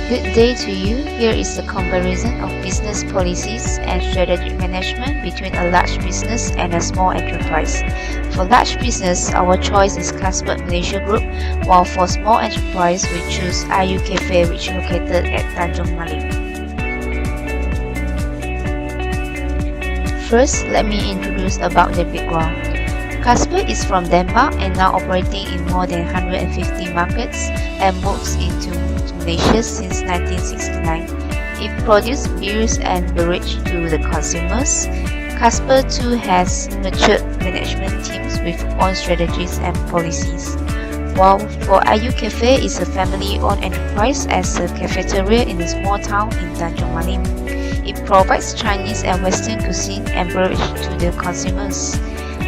Good day to you. Here is a comparison of business policies and strategic management between a large business and a small enterprise. For large business, our choice is Carlsberg Malaysia Group, while for small enterprise, we choose IU Cafe, which is located at Tanjung Malim. First, let me introduce about the background. Carlsberg is from Denmark and now operating in more than 150 markets and moves into Malaysia since 1969. It produces beers and beverage to the consumers. Carlsberg too has matured management teams with own strategies and policies. While for IU Cafe is a family-owned enterprise as a cafeteria in a small town in Tanjung Malim. It provides Chinese and Western cuisine and beverage to the consumers.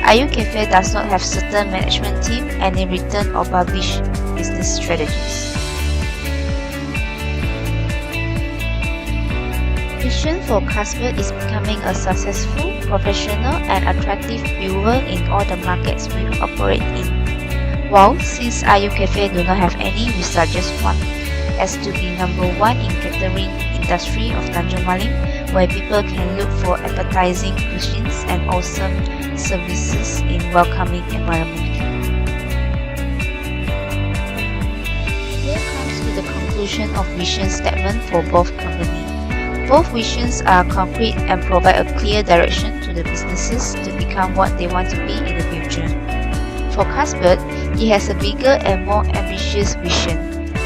IU Cafe does not have certain management team and in return or publish business strategies. Vision for Carlsberg is becoming a successful, professional and attractive brewer in all the markets we operate in. While since IU Cafe do not have any, we suggest one as to be number one in catering industry of Tanjung Malim, where people can look for appetizing cuisines and awesome services in welcoming environment. Here comes to the conclusion of vision statement for both companies. Both visions are concrete and provide a clear direction to the businesses to become what they want to be in the future. For Carlsberg, it has a bigger and more ambitious vision.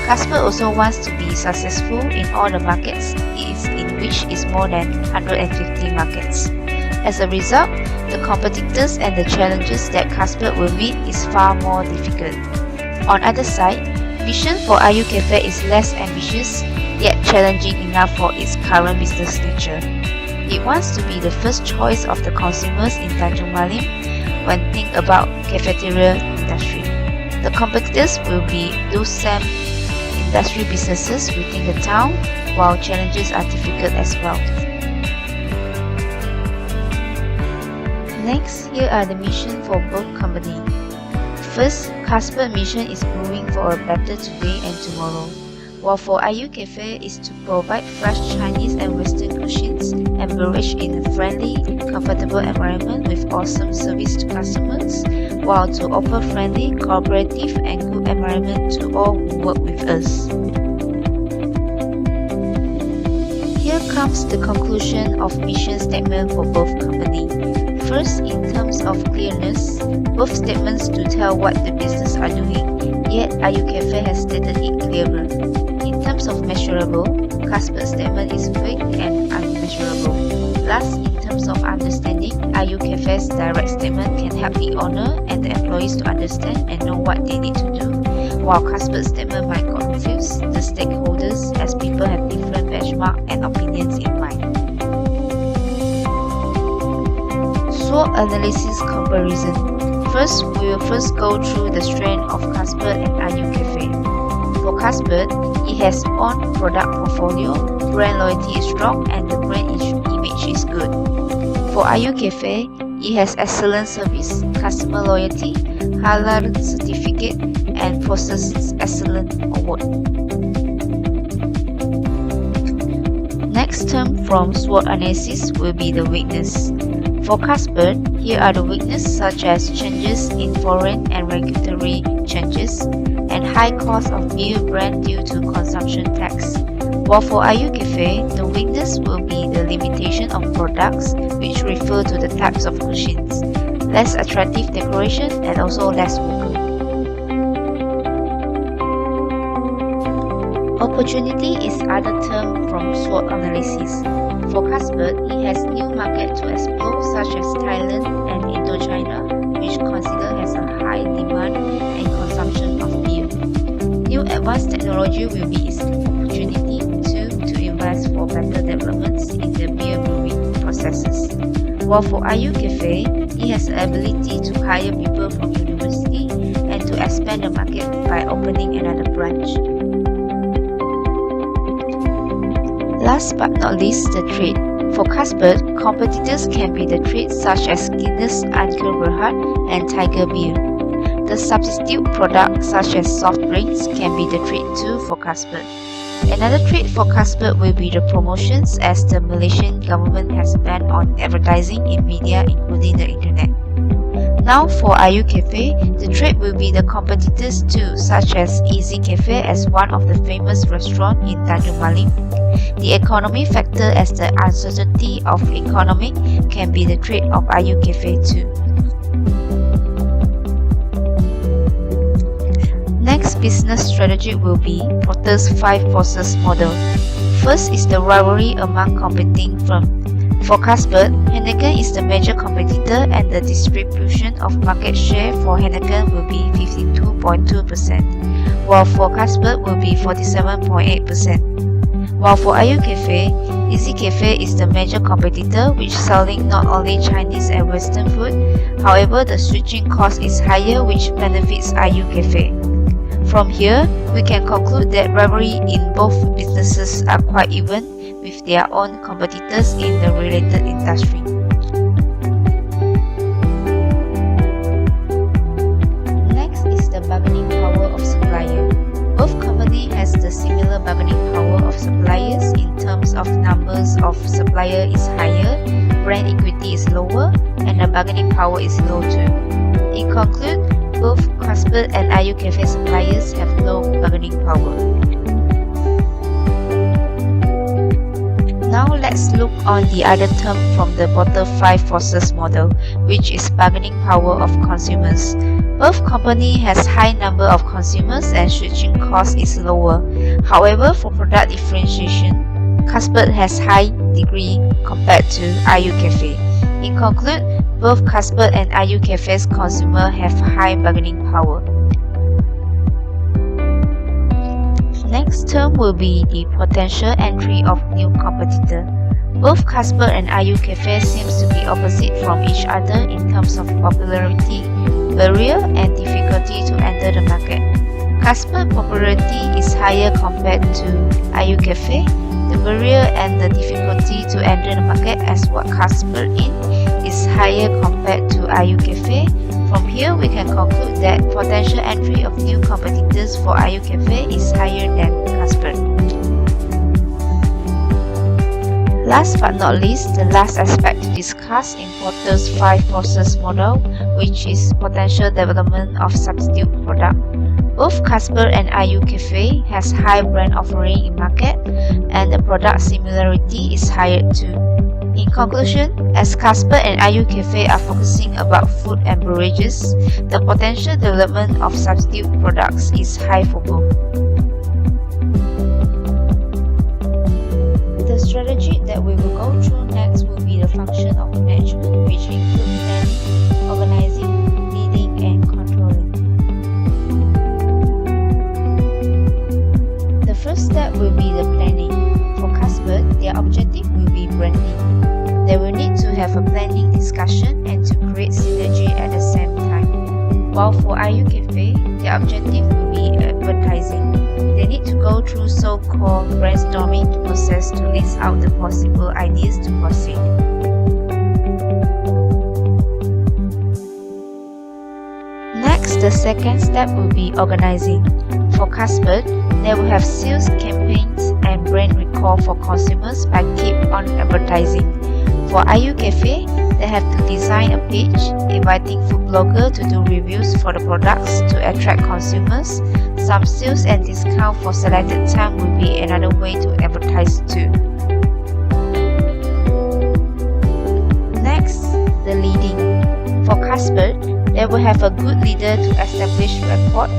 Carlsberg also wants to be successful in all the markets it is in, which is more than 150 markets. As a result, the competitors and the challenges that Carlsberg will meet is far more difficult. On the other side, vision for IU Cafe is less ambitious, yet challenging enough for its current business nature. It wants to be the first choice of the consumers in Tanjung Malim when think about cafeteria industry. The competitors will be those same industry businesses within the town, while challenges are difficult as well. Next, here are the mission for both companies. First, Carlsberg mission is brewing for a better today and tomorrow, while for IU Cafe is to provide fresh Chinese and Western cuisines and beverage in a friendly, comfortable environment with awesome service to customers, while to offer friendly, cooperative and good environment to all who work with us. Here comes the conclusion of mission statement for both companies. First, in terms of clearness, both statements do tell what the business are doing, yet IU Cafe has stated it clearer. In terms of measurable, Carlsberg's statement is vague and unmeasurable. Last, in terms of understanding, IU Cafe's direct statement can help the owner and the employees to understand and know what they need to do, while Carlsberg's statement might confuse the stakeholders as people have different benchmarks and opinions in mind. SWOT analysis comparison. First, we will first go through the strength of Carlsberg and IU Cafe. For Carlsberg, it has own product portfolio, brand loyalty is strong and the brand image is good. For IU Cafe, it has excellent service, customer loyalty, halal certificate and possesses excellent award. Next term from SWOT analysis will be the weakness. For Carlsberg, here are the weaknesses such as changes in foreign and regulatory changes and high cost of beer brand due to consumption tax. While for IU Cafe, the weakness will be the limitation of products which refer to the types of cuisines, less attractive decoration and also less vocal. Opportunity is other term from SWOT analysis. For Carlsberg, it has new market to explore such as Thailand and Indochina, which consider has a high demand and consumption of beer. New advanced technology will be its opportunity to invest for better developments in the beer brewing processes. While for IU Cafe, it has the ability to hire people from university and to expand the market by opening another branch. Last but not least, the trade. For Carlsberg, competitors can be the trade such as Guinness, Anheuser-Busch and Tiger Beer. The substitute products such as soft drinks can be the trade too for Carlsberg. Another trade for Carlsberg will be the promotions, as the Malaysian government has banned on advertising in media including the internet. Now for IU Cafe, the trade will be the competitors too, such as Easy Cafe as one of the famous restaurants in Tanjung Malim. The economy factor, as the uncertainty of economy can be the trade of IU Cafe too. Next business strategy will be Porter's 5 forces model. First is the rivalry among competing firms. For Carlsberg, Heineken is the major competitor and the distribution of market share for Heineken will be 52.2%, while for Carlsberg will be 47.8%. While for IU Cafe, Easy Cafe is the major competitor which selling not only Chinese and Western food, however the switching cost is higher which benefits IU Cafe. From here, we can conclude that rivalry in both businesses are quite even with their own competitors in the related industry. Next is the bargaining power of supplier. Both companies has the similar bargaining power of suppliers in terms of numbers of supplier is higher, brand equity is lower, and the bargaining power is low too. In conclude, both Carlsberg and IU Cafe suppliers have low bargaining power. Now let's look on the other term from the Porter 5 forces model, which is bargaining power of consumers. Both company has high number of consumers and switching cost is lower. However, for product differentiation, Carlsberg has high degree compared to IU Cafe. In conclude, both Carlsberg and IU Cafe's consumer have high bargaining power. Next term will be the potential entry of new competitor. Both Carlsberg and IU Cafe seems to be opposite from each other in terms of popularity, barrier, and difficulty to enter the market. Carlsberg popularity is higher compared to IU Cafe. The barrier and the difficulty to enter the market as what Carlsberg in is higher compared to IU Cafe. From here, we can conclude that potential entry of new competitors for IU Cafe is higher than Carlsberg. Last but not least, the last aspect to discuss in Porter's 5 forces model, which is potential development of substitute product. Both Carlsberg and IU Cafe has high brand offering in market, and the product similarity is higher too. In conclusion, as Carlsberg and IU Cafe are focusing about food and beverages, the potential development of substitute products is high for both. The strategy that we will go through next will be the function of management, which include planning, organizing, leading, and controlling. The first step will be the planning. For Carlsberg, their objective will be branding. They will need to have a planning discussion and to create synergy at the same time. While for IU Cafe, their objective will be advertising. They need to go through so-called brainstorming process to list out the possible ideas to proceed. Next, the second step will be organizing. For Carlsberg, they will have sales campaigns and brand recall for consumers by keep on advertising. For IU Cafe, they have to design a page inviting food bloggers to do reviews for the products to attract consumers. Some sales and discount for selected time will be another way to advertise too. Next, the leading. For Carlsberg, they will have a good leader to establish rapport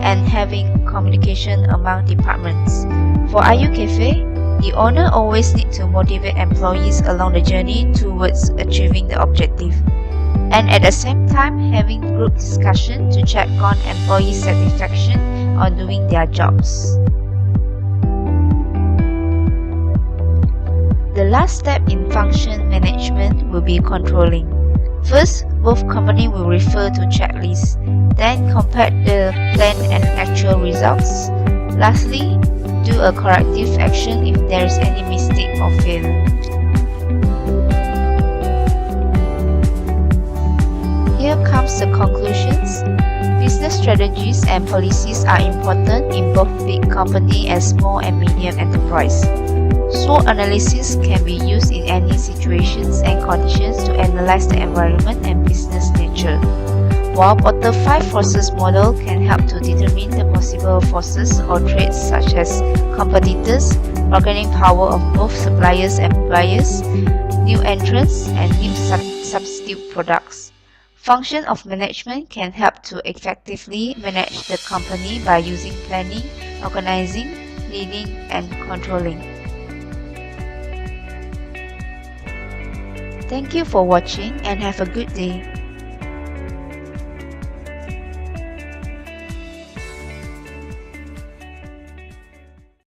and having communication among departments. For IU Cafe, the owner always needs to motivate employees along the journey towards achieving the objective, and at the same time having group discussion to check on employee satisfaction on doing their jobs. The last step in function management will be controlling. First, both companies will refer to checklists, then compare the plan and actual results. Lastly, do a corrective action if there is any mistake or failure. Here comes the conclusions. Business strategies and policies are important in both big company and small and medium enterprise. SWOT analysis can be used in any situations and conditions to analyze the environment and business nature, while Porter 5 forces model can help to determine the possible forces or threats such as competitors, bargaining power of both suppliers and buyers, new entrants, and new substitute products. Function of management can help to effectively manage the company by using planning, organizing, leading, and controlling. Thank you for watching and have a good day.